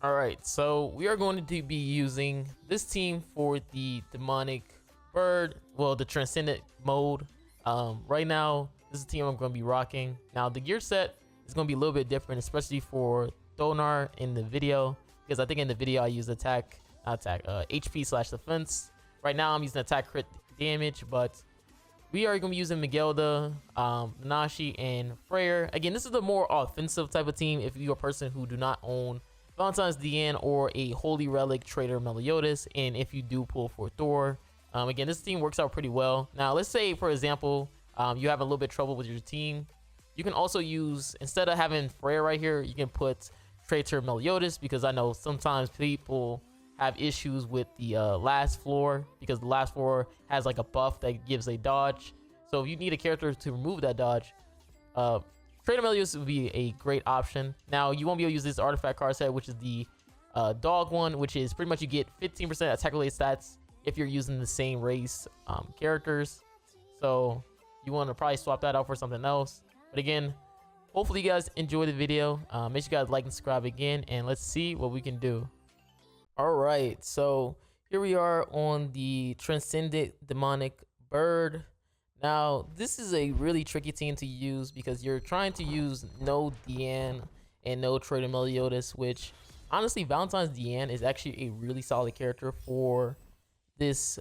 Alright, so we are going to be using this team for the demonic bird, well, the transcendent mode. Right now, this is the team I'm going to be rocking. Now, the gear set is going to be a little bit different, especially for Donar in the video, because I think in the video I use HP slash defense. Right now, I'm using attack crit damage, but we are going to be using Miguelda, Nanashi, and Freyr. Again, this is the more offensive type of team if you're a person who do not own Valentine's DN or a Holy Relic Trader Meliodas, and if you do pull for Thor. Again, this team works out pretty well. Now, let's say, for example, you have a little bit of trouble with your team. You can also use, instead of having Freyr right here, you can put Trader Meliodas, because I know sometimes people have issues with the last floor, because the last floor has like a buff that gives a dodge. So if you need a character to remove that dodge, Trader Meliodas would be a great option. Now, you won't be able to use this artifact card set, which is the dog one, which is pretty much you get 15% attack related stats if you're using the same race characters. So you want to probably swap that out for something else. But again, hopefully you guys enjoy the video. Make sure you guys like and subscribe again, and let's see what we can do. All right, so here we are on the Transcendent Demonic Bird. Now, this is a really tricky team to use because you're trying to use no Deanne and no Trader Meliodas, which honestly, Valentine's Deanne is actually a really solid character for this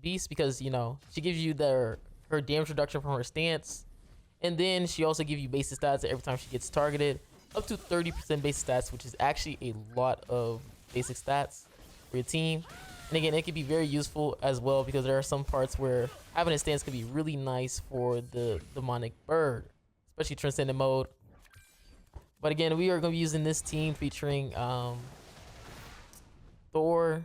beast, because you know she gives you her damage reduction from her stance, and then she also gives you basic stats every time she gets targeted, up to 30% basic stats, which is actually a lot of basic stats for your team. And again, it can be very useful as well, because there are some parts where having a stance could be really nice for the demonic bird, especially transcendent mode. But again, we are going to be using this team featuring Thor,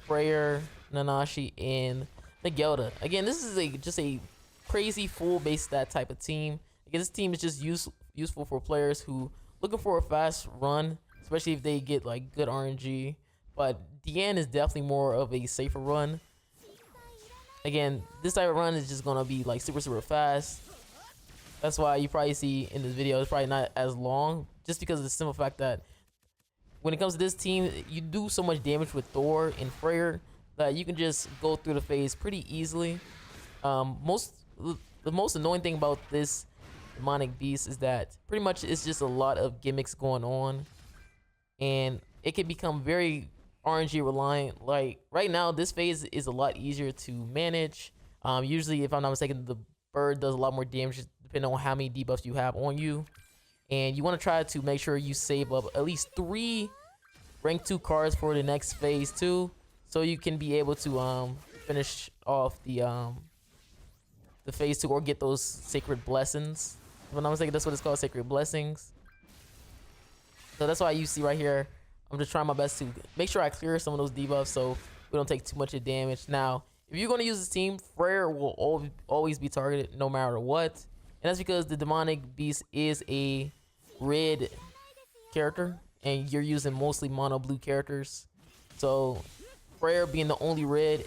Freyr, Nanashi, and Miguelda. Again, this is just a crazy full base stat type of team. Again, this team is just useful for players who looking for a fast run, especially if they get like good RNG. But Deanne is definitely more of a safer run. Again, this type of run is just gonna be like super fast. That's why you probably see in this video it's probably not as long, just because of the simple fact that when it comes to this team, you do so much damage with Thor and Freyr that you can just go through the phase pretty easily. The most annoying thing about this demonic beast is that pretty much it's just a lot of gimmicks going on, and it can become very RNG reliant. Like right now, this phase is a lot easier to manage. Usually, if I'm not mistaken, the bird does a lot more damage depending on how many debuffs you have on you, and you want to try to make sure you save up at least 3 rank 2 cards for the next phase too, so you can be able to finish off the phase 2 or get those sacred blessings. If I'm not mistaken, that's what it's called, sacred blessings. So that's why you see right here, I'm just trying my best to make sure I clear some of those debuffs so we don't take too much of damage. Now, if you're going to use this team, Freyr will always be targeted no matter what. And that's because the demonic beast is a red character, and you're using mostly mono blue characters. So Freyr being the only red,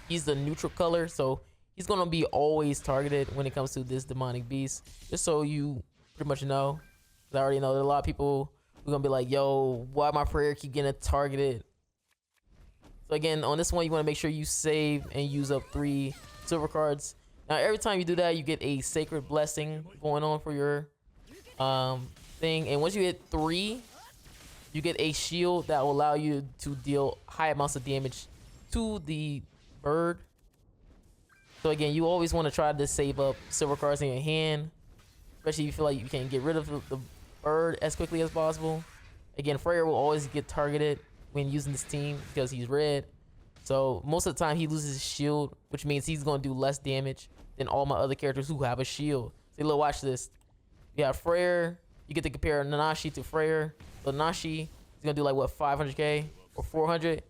he's the neutral color, so he's going to be always targeted when it comes to this demonic beast. Just so you pretty much know. I already know there are a lot of people who are going to be like, yo, why my Freyr keep getting targeted? So again, on this one, you want to make sure you save and use up 3 silver cards. Now, every time you do that, you get a sacred blessing going on for your thing. And once you hit 3, you get a shield that will allow you to deal high amounts of damage to the bird. So again, you always want to try to save up silver cards in your hand, especially if you feel like you can't get rid of the bird as quickly as possible. Again, Freyr will always get targeted when using this team because he's red. So most of the time he loses his shield, which means he's going to do less damage than all my other characters who have a shield. See, look, watch this. You have Freyr. You get to compare Nanashi to Freyr. So Nanashi is going to do like, what, 500k or 400?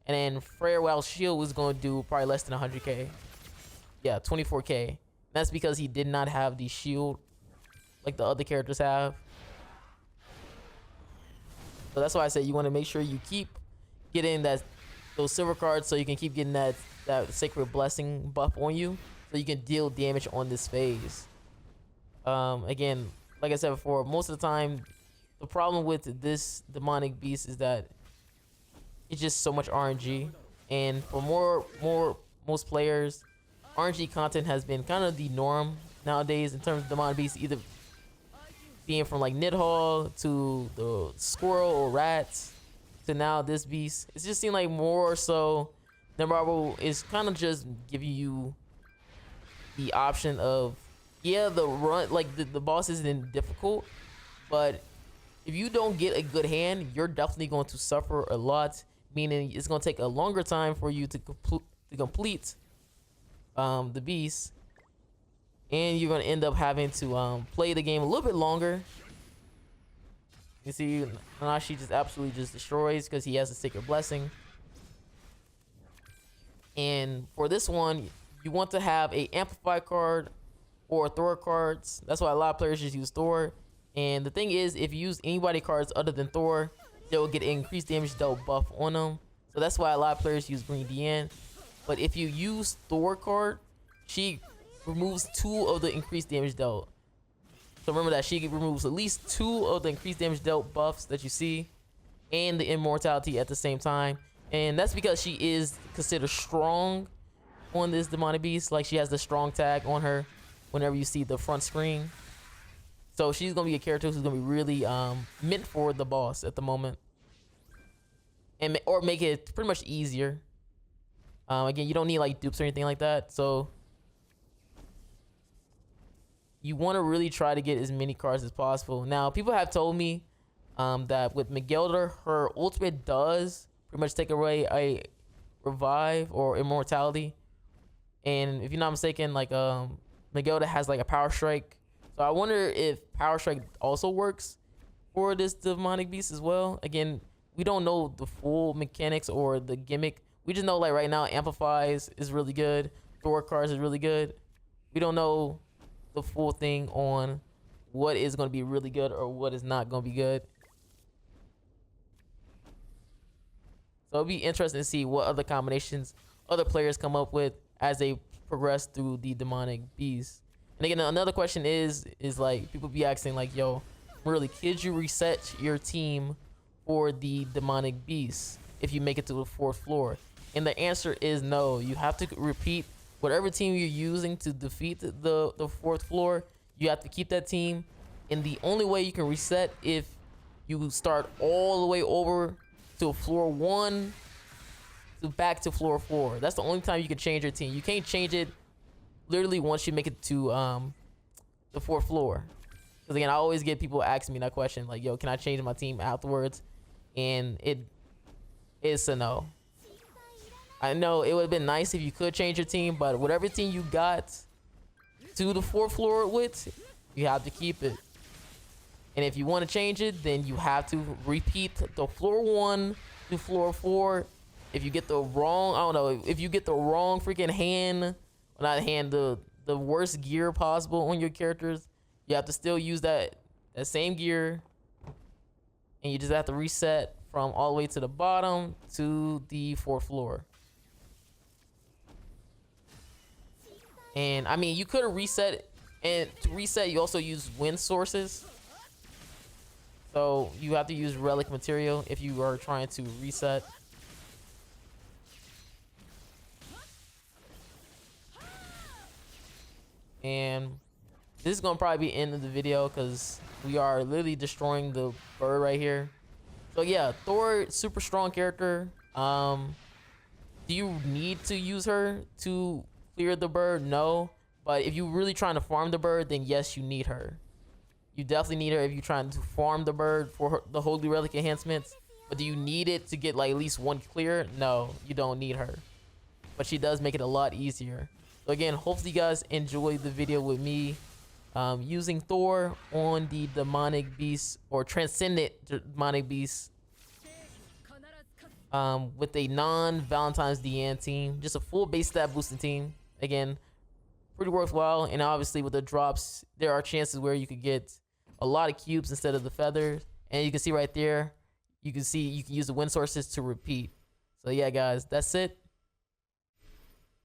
And then Freyr without shield was going to do probably less than 100k. Yeah, 24k. That's because he did not have the shield like the other characters have. So that's why I said you want to make sure you keep getting those silver cards so you can keep getting that sacred blessing buff on you, so you can deal damage on this phase. Again, like I said before, most of the time the problem with this demonic beast is that it's just so much RNG, and for most players, RNG content has been kind of the norm nowadays in terms of demonic beast, either being from like Nidhogg to the squirrel or rats to now this beast. It's just seemed like more so the Marvel is kind of just giving you the option of, yeah, the run, like the boss isn't difficult, but if you don't get a good hand, you're definitely going to suffer a lot, meaning it's going to take a longer time for you to complete the beast, and you're going to end up having to play the game a little bit longer. You see Nanashi just absolutely just destroys because he has a Sacred Blessing. And for this one, you want to have a Amplify card or Thor cards. That's why a lot of players just use Thor. And the thing is, if you use anybody cards other than Thor, they will get increased damage dealt buff on them. So that's why a lot of players use Green Diane. But if you use Thor card, she removes 2 of the increased damage dealt. So remember that she removes at least 2 of the increased damage dealt buffs that you see, and the immortality at the same time. And that's because she is considered strong on this demonic beast. Like, she has the strong tag on her whenever you see the front screen. So she's gonna be a character who's gonna be really meant for the boss at the moment, and or make it pretty much easier. Again, you don't need like dupes or anything like that, so you want to really try to get as many cards as possible. Now, people have told me that with Miguelda, her ultimate does pretty much take away a revive or immortality, and if you're not mistaken, like Miguelda has like a power strike. So I wonder if Power Strike also works for this demonic beast as well. Again, we don't know the full mechanics or the gimmick. We just know like right now Amplifies is really good. Thor cards is really good. We don't know the full thing on what is going to be really good or what is not going to be good. So it'll be interesting to see what other combinations other players come up with as they progress through the demonic beast. And again, another question is like, people be asking like, yo, really, could you reset your team for the demonic beast if you make it to the 4th floor? And the answer is no. You have to repeat whatever team you're using to defeat the 4th floor. You have to keep that team, and the only way you can reset if you start all the way over to floor 1 to back to floor 4. That's the only time you can change your team. You can't change it literally once you make it to the 4th floor. Because again, I always get people asking me that question, like, yo, can I change my team afterwards? And it's a no. I know it would have been nice if you could change your team, but whatever team you got to the 4th floor with, you have to keep it. And if you want to change it, then you have to repeat the floor 1 to floor 4. If you get the wrong, I don't know, if you get the wrong freaking hand, not hand, the worst gear possible on your characters, you have to still use that same gear, and you just have to reset from all the way to the bottom to the 4th floor. And I mean, you could have reset, and to reset you also use wind sources, so you have to use relic material if you are trying to reset. And this is gonna probably be the end of the video because we are literally destroying the bird right here. So yeah, Thor, super strong character. Do you need to use her to clear the bird? No. But if you're really trying to farm the bird, then yes, you need her. You definitely need her if you're trying to farm the bird for the Holy Relic enhancements. But do you need it to get like at least 1 clear? No, you don't need her. But she does make it a lot easier. So again, hopefully you guys enjoyed the video with me using Thor on the demonic beast or transcendent demonic beast with a non-Valentine's DN team, just a full base stat boosting team. Again, pretty worthwhile, and obviously with the drops, there are chances where you could get a lot of cubes instead of the feathers. And you can see right there, you can use the wind sources to repeat. So yeah, guys, that's it.